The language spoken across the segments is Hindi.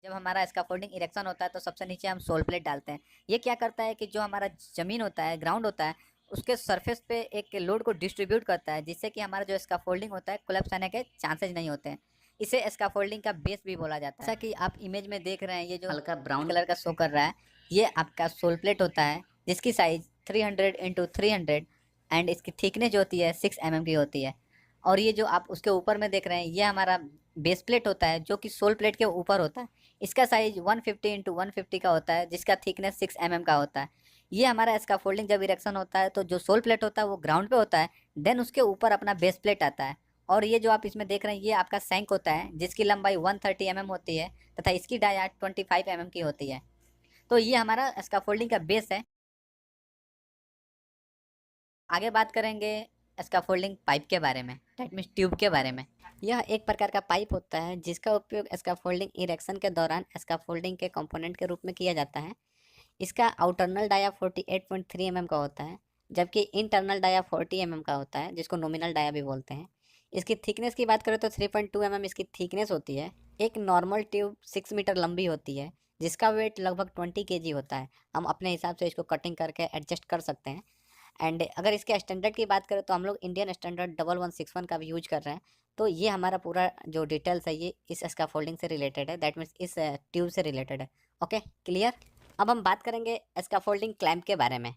जब हमारा स्कैफोल्डिंग इरेक्शन होता है तो सबसे नीचे हम सोल प्लेट डालते हैं। ये क्या करता है कि जो हमारा ज़मीन होता है, ग्राउंड होता है, उसके सरफेस पे एक लोड को डिस्ट्रीब्यूट करता है, जिससे कि हमारा जो स्कैफोल्डिंग होता है कोलैप्स आने के चांसेस नहीं होते हैं। इसे स्कैफोल्डिंग का बेस भी बोला जाता है। जैसा कि आप इमेज में देख रहे हैं, ये जो हल्का ब्राउन कलर का शो कर रहा है, ये आपका सोल प्लेट होता है, जिसकी साइज 300 इंटू 300 एंड इसकी थिकनेस जो होती है 6 mm की होती है। और ये जो आप उसके ऊपर में देख रहे हैं, ये हमारा बेस प्लेट होता है, जो कि सोल प्लेट के ऊपर होता है। इसका साइज 150 इंटू 150 का होता है, जिसका थिकनेस 6 mm का होता है। ये हमारा स्कैफोल्डिंग जब इरेक्शन होता है तो जो सोल प्लेट होता है वो ग्राउंड पे होता है, देन उसके ऊपर अपना बेस प्लेट आता है। और ये जो आप इसमें देख रहे हैं, ये आपका सैंक होता है, जिसकी लंबाई 130 mm होती है तथा इसकी डाया 25 mm की होती है। तो ये हमारा स्कैफोल्डिंग का बेस है। आगे बात करेंगे स्कैफोल्डिंग पाइप के बारे में, दैट मीन्स ट्यूब के बारे में। यह एक प्रकार का पाइप होता है जिसका उपयोग स्कैफोल्डिंग इरेक्शन के दौरान स्कैफोल्डिंग के कंपोनेंट के रूप में किया जाता है। इसका आउटरनल डाया 48.3 mm का होता है, जबकि इंटरनल डाया 40 mm का होता है, जिसको नॉमिनल डाया भी बोलते हैं। इसकी थिकनेस की बात करें तो 3.2 mm इसकी थिकनेस होती है। एक नॉर्मल ट्यूब 6 मीटर लंबी होती है, जिसका वेट लगभग 20 kg होता है। हम अपने हिसाब से इसको कटिंग करके एडजस्ट कर सकते हैं। एंड अगर इसके स्टैंडर्ड की बात करें तो हम लोग इंडियन स्टैंडर्ड 1161 का भी यूज कर रहे हैं। तो ये हमारा पूरा जो डिटेल्स है ये इस स्कैफोल्डिंग से रिलेटेड है, दैट मीन्स इस ट्यूब से रिलेटेड है। Okay, clear. अब हम बात करेंगे स्कैफोल्डिंग क्लैंप के बारे में।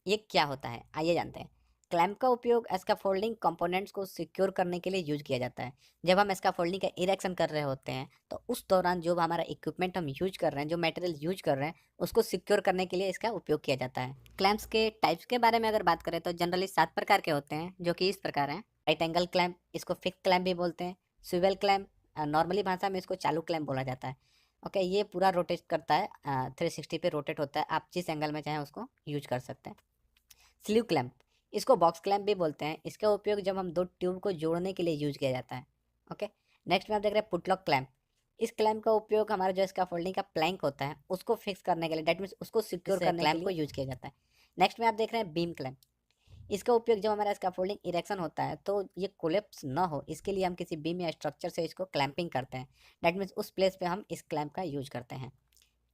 ये क्या होता है, आइए जानते हैं। क्लैंप का उपयोग स्कैफोल्डिंग कंपोनेंट्स को सिक्योर करने के लिए यूज किया जाता है। जब हम स्कैफोल्डिंग का इरेक्शन कर रहे होते हैं तो उस दौरान जो हमारा इक्विपमेंट हम यूज कर रहे हैं, जो मटेरियल यूज कर रहे हैं, उसको सिक्योर करने के लिए इसका उपयोग किया जाता है। क्लैंप्स के टाइप्स के बारे में अगर बात करें तो जनरली 7 प्रकार के होते हैं, जो कि इस प्रकार हैं। राइट एंगल क्लैंप, इसको फिक्स क्लैंप भी बोलते हैं। स्विवेल क्लैंप, नॉर्मली भाषा में इसको चालू क्लैंप बोला जाता है। ओके, ये पूरा रोटेट करता है, 360 पे रोटेट होता है, आप जिस एंगल में चाहें उसको यूज कर सकते हैं। स्लीव क्लैंप, इसको बॉक्स क्लैंप भी बोलते हैं। इसका उपयोग जब हम दो ट्यूब को जोड़ने के लिए यूज किया जाता है। ओके, नेक्स्ट में आप देख रहे हैं पुटलॉक क्लैंप। इस क्लैंप का उपयोग हमारा जो स्कैफोल्डिंग का प्लैंक होता है उसको फिक्स करने के लिए, डेट मीन्स उसको सिक्योर करने के लिए को यूज किया जाता है। नेक्स्ट में आप देख रहे हैं बीम क्लैंप। इसका उपयोग जब हमारा स्कैफोल्डिंग इरेक्शन होता है तो ये कोलेप्स ना हो, इसके लिए हम किसी बीम या स्ट्रक्चर से इसको क्लैंपिंग करते हैं। डेट मीन्स उस प्लेस पे हम इस क्लैंप का यूज करते हैं।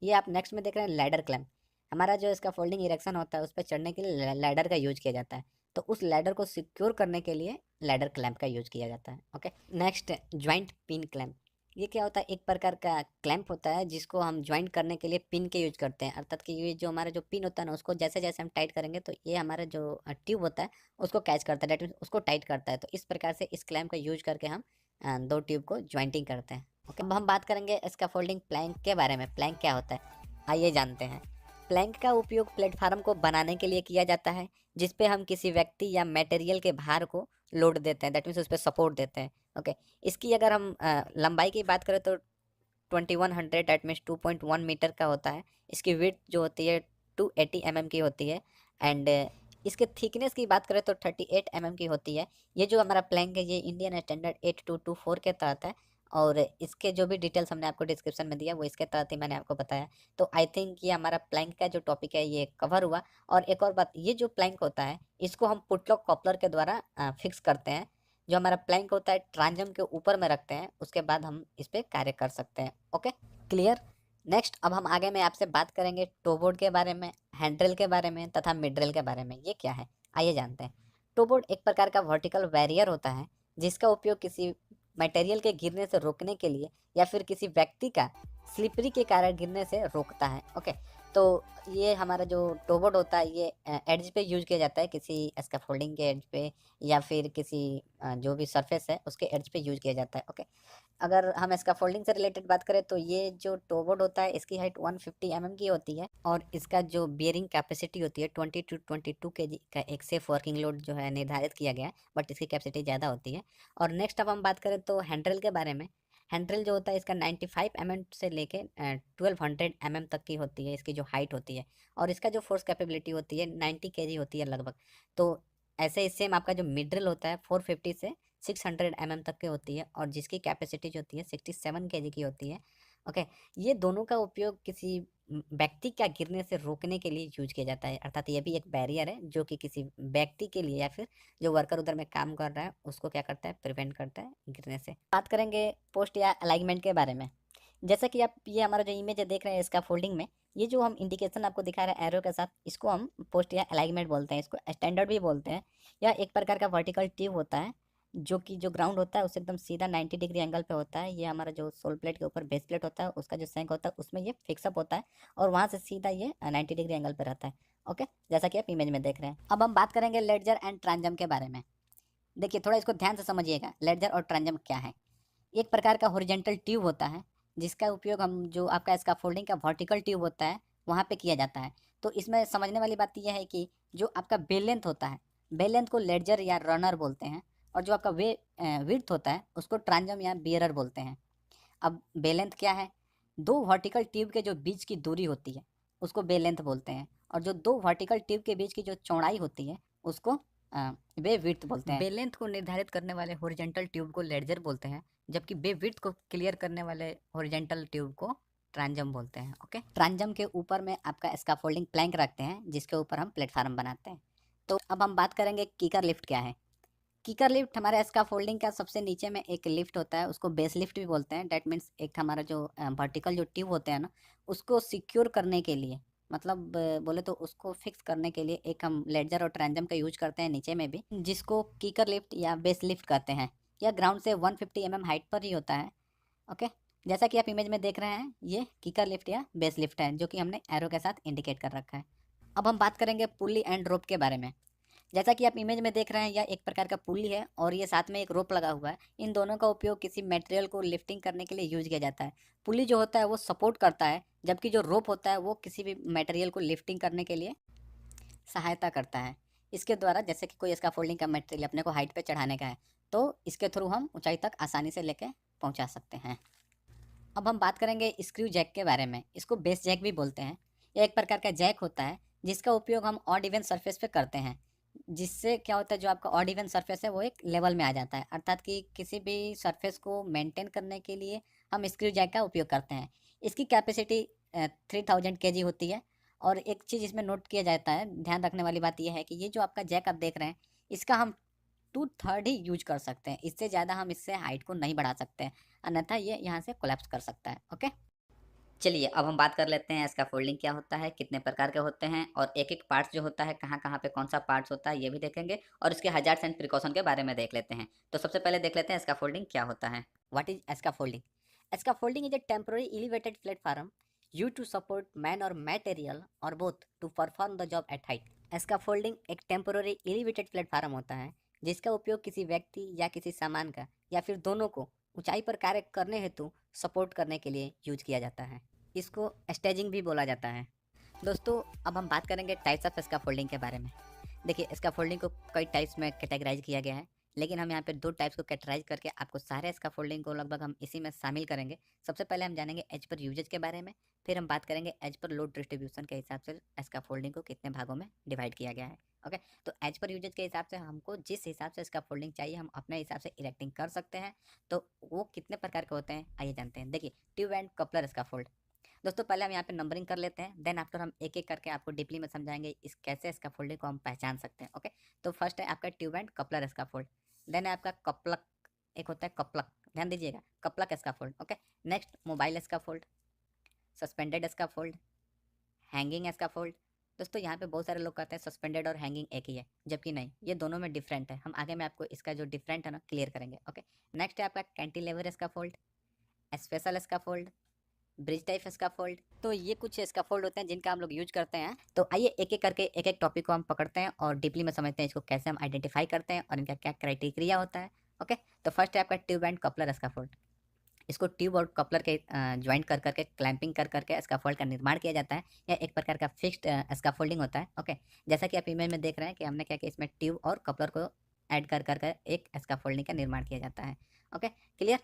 ये आप नेक्स्ट में देख रहे हैं लैडर क्लैंप। हमारा जो इसका फोल्डिंग इरेक्शन होता है उस पर चढ़ने के लिए लैडर का यूज किया जाता है। तो उस लैडर को सिक्योर करने के लिए लैडर क्लैंप का यूज किया जाता है। Okay, next joint pin clamp. ये क्या होता है, एक प्रकार का क्लैंप होता है जिसको हम ज्वाइंट करने के लिए पिन के यूज करते हैं। अर्थात कि ये जो हमारा जो पिन होता है ना, उसको जैसे जैसे हम टाइट करेंगे तो ये हमारा जो ट्यूब होता है उसको कैच करता है, डेट मीन्स उसको टाइट करता है। तो इस प्रकार से इस क्लैंप का यूज करके हम दो ट्यूब को ज्वाइंटिंग करते हैं। ओके, अब हम बात करेंगे स्कैफोल्डिंग प्लैंक के बारे में। प्लैंक क्या होता है, आइए जानते हैं। प्लैंक का उपयोग प्लेटफार्म को बनाने के लिए किया जाता है, जिस पे हम किसी व्यक्ति या मटेरियल के भार को लोड देते हैं, दैट मीन्स उस पर सपोर्ट देते हैं। ओके, इसकी अगर हम लंबाई की बात करें तो 2100 दैट मीन्स 2.1 मीटर का होता है। इसकी विड्थ जो होती है 280 mm की होती है। एंड इसके थिकनेस की बात करें तो 38 mm की होती है। ये जो हमारा प्लैंक है ये इंडियन स्टैंडर्ड 8224 के तहत है। और इसके जो भी डिटेल्स हमने आपको डिस्क्रिप्शन में दिया वो इसके तहत ही मैंने आपको बताया। तो आई थिंक ये हमारा प्लैंक का जो टॉपिक है ये कवर हुआ। और एक और बात, ये जो प्लैंक होता है इसको हम पुटलॉक कॉपलर के द्वारा फिक्स करते हैं। जो हमारा प्लैंक होता है ट्रांजम के ऊपर में रखते हैं, उसके बाद हम इस पे कार्य कर सकते हैं। Okay, clear. नेक्स्ट अब हम आगे में आपसे बात करेंगे टोबोर्ड के बारे में, हैंड्रेल के बारे में तथा मिडरेल के बारे में। ये क्या है, आइए जानते हैं। टोबोर्ड एक प्रकार का वर्टिकल बैरियर होता है जिसका उपयोग किसी मटेरियल के गिरने से रोकने के लिए या फिर किसी व्यक्ति का स्लिपरी के कारण गिरने से रोकता है। ओके, तो ये हमारा जो टोबोर्ड होता है ये एड्ज पे यूज किया जाता है, किसी स्कैफोल्डिंग के एड्ज पे या फिर किसी जो भी सरफेस है उसके एड्ज पे यूज किया जाता है। ओके, अगर हम स्कैफोल्डिंग से रिलेटेड बात करें तो ये जो टोबोर्ड होता है इसकी हाइट 150 mm की होती है और इसका जो बियरिंग कैपेसिटी होती है 20 to 22 kg का एक सेफ वर्किंग लोड जो है निर्धारित किया गया है, बट इसकी कैपेसिटी ज़्यादा होती है। और नेक्स्ट अब हम बात करें तो हैंड्रेल के बारे में। हैंड्रेल जो होता है इसका 95 mm से लेके 1200 mm तक की होती है इसकी जो हाइट होती है। और इसका जो फोर्स कैपेबिलिटी होती है 90 kg होती है लगभग। तो ऐसे ही सेम आपका जो मिड ड्रिल होता है 450 से 600 mm तक की होती है और जिसकी कैपेसिटी जो होती है 67 kg की होती है। ओके, ये दोनों का उपयोग किसी व्यक्ति का गिरने से रोकने के लिए यूज किया जाता है। अर्थात ये भी एक बैरियर है जो कि किसी व्यक्ति के लिए या फिर जो वर्कर उधर में काम कर रहा है उसको क्या करता है, प्रिवेंट करता है गिरने से। बात करेंगे पोस्ट या अलाइनमेंट के बारे में। जैसा कि आप ये हमारा जो इमेज देख रहे हैं इसका फोल्डिंग में, ये जो हम इंडिकेशन आपको दिखा रहे हैं एरो के साथ, इसको हम पोस्ट या अलाइनमेंट बोलते हैं, इसको स्टैंडर्ड भी बोलते हैं। या एक प्रकार का वर्टिकल ट्यूब होता है जो कि जो ग्राउंड होता है उससे एकदम सीधा 90 डिग्री एंगल पे होता है। ये हमारा जो सोल प्लेट के ऊपर बेस प्लेट होता है उसका जो सैंक होता है उसमें ये फिक्सअप होता है और वहाँ से सीधा ये 90 डिग्री एंगल पे रहता है। ओके, जैसा कि आप इमेज में देख रहे हैं। अब हम बात करेंगे लेडजर एंड ट्रांजम के बारे में। देखिए थोड़ा इसको ध्यान से समझिएगा, लेडजर और ट्रांजम क्या है। एक प्रकार का हॉरिजॉन्टल ट्यूब होता है जिसका उपयोग हम जो आपका स्कैफोल्डिंग का वर्टिकल ट्यूब होता है वहाँ पे किया जाता है। तो इसमें समझने वाली बात यह है कि जो आपका बेल लेंथ होता है, बेल लेंथ को लेडजर या रनर बोलते हैं, और जो आपका विड्थ होता है उसको ट्रांजम या बियरर बोलते हैं। अब बेल लेंथ क्या है? दो वर्टिकल ट्यूब के जो बीच की दूरी होती है उसको बेल लेंथ बोलते हैं, और जो दो वर्टिकल ट्यूब के बीच की जो चौड़ाई होती है उसको बे विड्थ बोलते हैं। बे लेंथ को निर्धारित करने वाले हॉरिजॉन्टल ट्यूब को लेडजर बोलते हैं, जबकि बे विड्थ को क्लियर करने वाले हॉरिजॉन्टल ट्यूब को ट्रांजम बोलते हैं। ओके, ट्रांजम के ऊपर में आपका स्कैफोल्डिंग प्लैंक रखते हैं जिसके ऊपर हम प्लेटफार्म बनाते हैं। तो अब हम बात करेंगे किकर लिफ्ट क्या है। किकर लिफ्ट हमारे स्कैफोल्डिंग का सबसे नीचे में एक लिफ्ट होता है, उसको बेस लिफ्ट भी बोलते हैं। डैट मीन्स एक हमारा जो वर्टिकल जो ट्यूब होते हैं ना, उसको सिक्योर करने के लिए, मतलब बोले तो उसको फिक्स करने के लिए एक हम लेडजर और ट्रांजम का यूज करते हैं नीचे में भी, जिसको किकर लिफ्ट या बेस लिफ्ट कहते हैं। यह ग्राउंड से 150 mm हाइट पर ही होता है। ओके, जैसा कि आप इमेज में देख रहे हैं ये किकर लिफ्ट या बेस लिफ्ट है जो कि हमने एरो के साथ इंडिकेट कर रखा है। अब हम बात करेंगे पुली एंड रोप के बारे में। जैसा कि आप इमेज में देख रहे हैं यह एक प्रकार का पुली है और ये साथ में एक रोप लगा हुआ है। इन दोनों का उपयोग किसी मटेरियल को लिफ्टिंग करने के लिए यूज किया जाता है। पुली जो होता है वो सपोर्ट करता है, जबकि जो रोप होता है वो किसी भी मटेरियल को लिफ्टिंग करने के लिए सहायता करता है। इसके द्वारा जैसे कि कोई इसका फोल्डिंग का मटेरियल अपने को हाइट पे चढ़ाने का है तो इसके थ्रू हम ऊंचाई तक आसानी से लेके पहुंचा सकते हैं। अब हम बात करेंगे स्क्रू जैक के बारे में। इसको बेस जैक भी बोलते हैं। यह एक प्रकार का जैक होता है जिसका उपयोग हम ऑड इवन सरफेस पे करते हैं, जिससे क्या होता है जो आपका ऑड इवन सरफेस है वो एक लेवल में आ जाता है। अर्थात कि किसी भी सरफेस को मेंटेन करने के लिए हम स्क्रू जैक का उपयोग करते हैं। इसकी कैपेसिटी 3000 kg होती है। और एक चीज़ इसमें नोट किया जाता है, ध्यान रखने वाली बात यह है कि ये जो आपका जैक आप देख रहे हैं इसका हम 2/3 ही यूज कर सकते हैं। इससे ज़्यादा हम इससे हाइट को नहीं बढ़ा सकते हैं, अन्यथा ये यहाँ से कोलैप्स कर सकता है। ओके, चलिए अब हम बात कर लेते हैं इसका फोल्डिंग क्या होता है, कितने प्रकार के होते हैं, और एक एक पार्ट्स जो होता है कहाँ कहाँ पे कौन सा पार्ट्स होता है ये भी देखेंगे, और इसके हजार्ड्स एंड प्रिकॉशन के बारे में देख लेते हैं। तो सबसे पहले देख लेते हैं इसका फोल्डिंग क्या होता है। व्हाट इज इसका फोल्डिंग? इसका folding is a temporary elevated platform you to support man और मटेरियल और both to perform the job at height. इसका फोल्डिंग एक टेम्पोररी एलिवेटेड प्लेटफॉर्म होता है जिसका उपयोग किसी व्यक्ति या किसी सामान का या फिर दोनों को ऊंचाई पर कार्य करने हेतु सपोर्ट करने के लिए यूज किया जाता है। इसको स्टेजिंग भी बोला जाता है। दोस्तों अब हम बात करेंगे टाइप्स ऑफ स्कैफोल्डिंग के बारे में। देखिए स्कैफोल्डिंग को कई टाइप्स में कैटेगराइज किया गया है, लेकिन हम यहाँ पे दो टाइप्स को कैटेगराइज करके आपको सारे स्कैफोल्डिंग को लगभग हम इसी में शामिल करेंगे। सबसे पहले हम जानेंगे एज पर यूजेज के बारे में, फिर हम बात करेंगे एज पर लोड डिस्ट्रीब्यूशन के हिसाब से स्कैफोल्डिंग को कितने भागों में डिवाइड किया गया है। ओके, तो एज पर यूजेज के हिसाब से हमको जिस हिसाब से स्कैफोल्डिंग चाहिए हम अपने हिसाब से इरेक्टिंग कर सकते हैं। तो वो कितने प्रकार के होते हैं आइए जानते हैं। देखिए ट्यूब एंड कपलर स्कैफोल्ड। दोस्तों पहले हम यहाँ पे नंबरिंग कर लेते हैं, देन आफ्टर हम एक एक करके आपको डीपली में समझाएंगे इस कैसे इसका फोल्डिंग को हम पहचान सकते हैं। ओके, तो फर्स्ट है आपका ट्यूब एंड कपलर इसका फोल्ड, देन है आपका कपलक, एक होता है कपलक, ध्यान दीजिएगा कपलक इसका फोल्ड। ओके, नेक्स्ट मोबाइल इसका फोल्ड, सस्पेंडेड इसका फोल्ड, हैंगिंग इसका फोल्ड। दोस्तों यहाँ पे बहुत सारे लोग कहते हैं सस्पेंडेड और हैंगिंग एक ही है, जबकि नहीं, ये दोनों में डिफरेंट है। हम आगे में आपको इसका जो डिफरेंट है ना क्लियर करेंगे। ओके, नेक्स्ट है आपका कैंटिलेवर इसका फोल्ड, स्पेशल इसका फोल्ड, ब्रिज टाइप स्कैफोल्ड। तो ये कुछ स्कैफोल्ड होते हैं जिनका हम लोग यूज करते हैं। तो आइए एक एक करके एक एक टॉपिक को हम पकड़ते हैं और डीपली में समझते हैं इसको कैसे हम आइडेंटिफाई करते हैं और इनका क्या क्राइटेरिया होता है। ओके, तो फर्स्ट है आपका ट्यूब एंड कपलर स्कैफोल्ड। इसको ट्यूब और कपलर के ज्वाइंट कर करके क्लैंपिंग कर करके स्कैफोल्ड का निर्माण किया जाता है। यह एक प्रकार का फिक्स्ड स्कैफोल्डिंग होता है। ओके, जैसा कि आप इमेज में देख रहे हैं कि हमने क्या किया, इसमें ट्यूब और कपलर को ऐड कर करके एक स्कैफोल्डिंग का निर्माण किया जाता है। Okay, clear.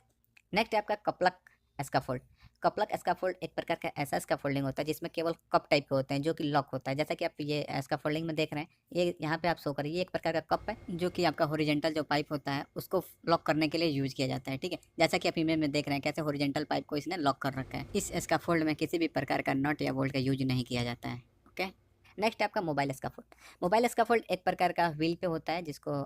नेक्स्ट है आपका कपलक स्कैफोल्ड। कपलक स्कैफोल्ड एक प्रकार का ऐसा स्कैफोल्डिंग होता है जिसमें केवल कप टाइप के होते हैं जो कि लॉक होता है। जैसा कि आप ये स्कैफोल्डिंग में देख रहे हैं, ये यहाँ पे आप शो करिए, ये एक प्रकार का कप है जो कि आपका हॉरिजॉन्टल जो पाइप होता है उसको लॉक करने के लिए यूज किया जाता है। ठीक है, जैसा कि आप इमेज में देख रहे हैं कैसे हॉरिजॉन्टल पाइप को इसने लॉक कर रखा है। इस स्कैफोल्ड में किसी भी प्रकार का नट या बोल्ट का यूज नहीं किया जाता है। ओके, नेक्स्ट है आपका मोबाइल स्कैफोल्ड। मोबाइल स्कैफोल्ड एक प्रकार का व्हील पे होता है जिसको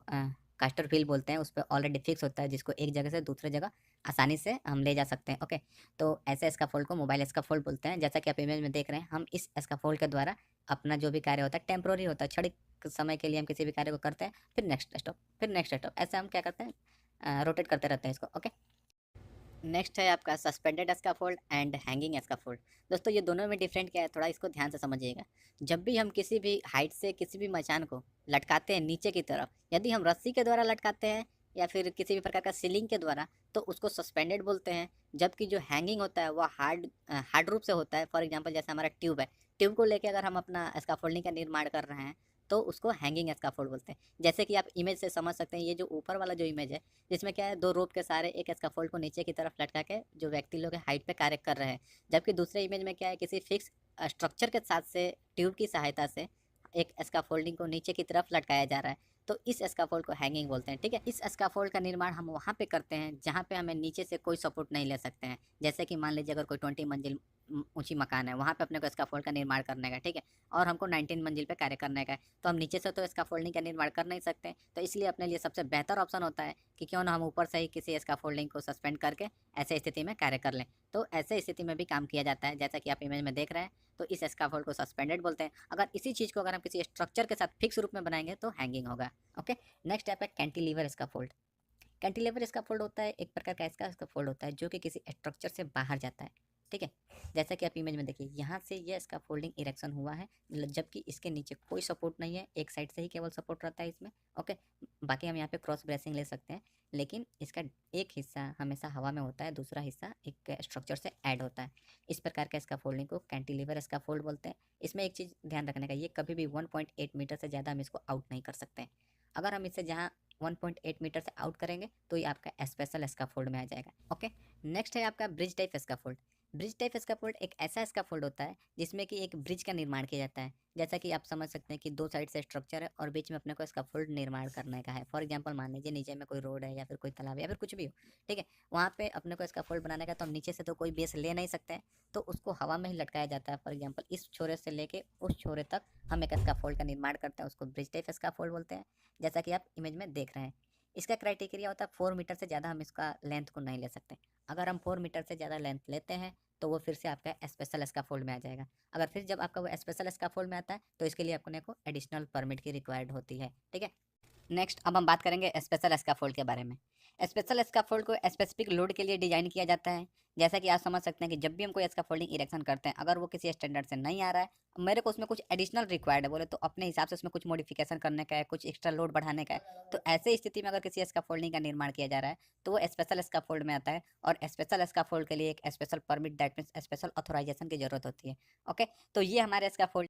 कास्टर व्हील बोलते हैं। उस पर ऑलरेडी फिक्स होता है जिसको एक जगह से दूसरे जगह आसानी से हम ले जा सकते हैं। ओके, तो ऐसे स्कैफोल्ड को मोबाइल स्कैफोल्ड बोलते हैं। जैसा कि आप इमेज में देख रहे हैं, हम इस स्कैफोल्ड के द्वारा अपना जो भी कार्य होता है टेम्पोररी होता है, क्षणिक समय के लिए हम किसी भी कार्य को करते हैं, फिर नेक्स्ट स्टॉप, फिर नेक्स्ट स्टॉप, ऐसे हम क्या करते हैं, रोटेट करते रहते हैं इसको। ओके, नेक्स्ट है आपका suspended scaffold and hanging scaffold. दोस्तों ये दोनों में डिफरेंट क्या है, थोड़ा इसको ध्यान से समझिएगा। जब भी हम किसी भी हाइट से किसी भी मचान को लटकाते हैं नीचे की तरफ, यदि हम रस्सी के द्वारा लटकाते हैं या फिर किसी भी प्रकार का सीलिंग के द्वारा, तो उसको सस्पेंडेड बोलते हैं। जबकि जो हैंगिंग होता है वह हार्ड रूप से होता है। फॉर एग्जाम्पल जैसे हमारा ट्यूब है, ट्यूब को लेकर अगर हम अपना स्कैफोल्डिंग का निर्माण कर रहे हैं तो उसको हैंगिंग स्कैफोल्ड बोलते हैं। जैसे कि आप इमेज से समझ सकते हैं, ये जो ऊपर वाला जो इमेज है, जिसमें क्या है, दो रोप के सहारे एक स्कैफोल्ड को नीचे की तरफ लटका के जो व्यक्ति लोग हाइट पे कार्य कर रहे हैं। जबकि दूसरे इमेज में क्या है, किसी फिक्स स्ट्रक्चर के साथ से ट्यूब की सहायता से एक स्कैफोल्डिंग को नीचे की तरफ लटकाया जा रहा है, तो इस स्कैफोल्ड को हैंगिंग बोलते हैं। ठीक है, इस स्कैफोल्ड का निर्माण हम वहाँ पे करते हैं जहाँ पे हमें नीचे से कोई सपोर्ट नहीं ले सकते हैं। जैसे कि मान लीजिए अगर कोई 20 मंजिल ऊंची मकान है, वहाँ पे अपने को स्कैफोल्ड का निर्माण करने का, ठीक है, और हमको 19 मंजिल पे कार्य करने का है, तो हम नीचे से तो स्कैफोल्डिंग का निर्माण कर नहीं सकते। तो इसलिए अपने लिए सबसे बेहतर ऑप्शन होता है कि क्यों ना हम ऊपर से ही किसी स्कैफोल्डिंग को सस्पेंड करके ऐसे स्थिति में कार्य कर लें। तो ऐसे स्थिति में भी काम किया जाता है, जैसा कि आप इमेज में देख रहे हैं। तो इस स्कैफोल्ड को सस्पेंडेड बोलते हैं। अगर इसी चीज़ को अगर हम किसी स्ट्रक्चर के साथ फिक्स रूप में बनाएंगे तो हैंगिंग होगा। ओके, नेक्स्ट टाइप है कैंटिलीवर स्कैफोल्ड। कैंटिलीवर स्कैफोल्ड होता है एक प्रकार का ऐसा स्कैफोल्ड होता है जो कि किसी स्ट्रक्चर से बाहर जाता है। ठीक है, जैसा कि आप इमेज में देखिए, यहाँ से ये स्कैफोल्डिंग इरेक्शन हुआ है, जबकि इसके नीचे कोई सपोर्ट नहीं है, एक साइड से ही केवल सपोर्ट रहता है इसमें। ओके, बाकी हम यहाँ पे क्रॉस ब्रेसिंग ले सकते हैं, लेकिन इसका एक हिस्सा हमेशा हवा में होता है, दूसरा हिस्सा एक स्ट्रक्चर से ऐड होता है। इस प्रकार का स्कैफोल्डिंग को कैंटिलीवर स्कैफोल्ड बोलते हैं। इसमें एक चीज़ ध्यान रखने का, ये कभी भी 1.8 मीटर से ज़्यादा हम इसको आउट नहीं कर सकते हैं। अगर हम इससे जहाँ 1.8 मीटर से आउट करेंगे तो ये आपका स्पेशल स्कैफोल्ड में आ जाएगा। ओके, नेक्स्ट है आपका bridge type scaffold. Bridge type scaffold एक ऐसा स्कैफोल्ड होता है जिसमें कि एक ब्रिज का निर्माण किया जाता है। जैसा कि आप समझ सकते हैं कि दो साइड से स्ट्रक्चर है और बीच में अपने को स्कैफोल्ड निर्माण करने का है। फॉर एग्जांपल मान लीजिए नीचे में कोई रोड है या फिर कोई तालाब है या फिर कुछ भी हो, ठीक है, वहाँ पे अपने को स्कैफोल्ड बनाने का, तो हम नीचे से तो कोई बेस ले नहीं सकते हैं, तो उसको हवा में ही लटकाया जाता है। फॉर एग्जाम्पल इस छोरे से लेके उस छोरे तक हम एक स्कैफोल्ड का निर्माण करते हैं, उसको ब्रिज टाइप स्कैफोल्ड बोलते हैं। जैसा कि आप इमेज में देख रहे हैं, इसका क्राइटेरिया होता है 4 मीटर से ज़्यादा हम इसका लेंथ को नहीं ले सकते। अगर हम 4 मीटर से ज़्यादा लेंथ लेते हैं तो वो फिर से आपका स्पेशल स्कैफोल्ड में आ जाएगा। अगर फिर जब आपका वो स्पेशल स्कैफोल्ड में आता है तो इसके लिए अपने को एडिशनल परमिट की रिक्वायर्ड होती है। ठीक है, नेक्स्ट अब हम बात करेंगे स्पेशल स्कैफोल्ड के बारे में। स्पेशल स्कैफोल्ड को स्पेसिफिक लोड के लिए डिजाइन किया जाता है। जैसा कि आप समझ सकते हैं कि जब भी हम कोई स्कैफोल्डिंग इरेक्शन करते हैं, अगर वो किसी स्टैंडर्ड से नहीं आ रहा है, मेरे को उसमें कुछ एडिशनल रिक्वायर्ड है बोले तो अपने हिसाब से उसमें कुछ मॉडिफिकेशन करने का है, कुछ एक्स्ट्रा लोड बढ़ाने का है, तो ऐसे स्थिति में अगर किसी स्कैफोल्डिंग का निर्माण किया जा रहा है तो वो स्पेशल स्कैफोल्ड में आता है। और स्पेशल स्कैफोल्ड के लिए एक special permit, that means special authorization की जरूरत होती है। ओके, तो ये हमारे स्कैफोल्ड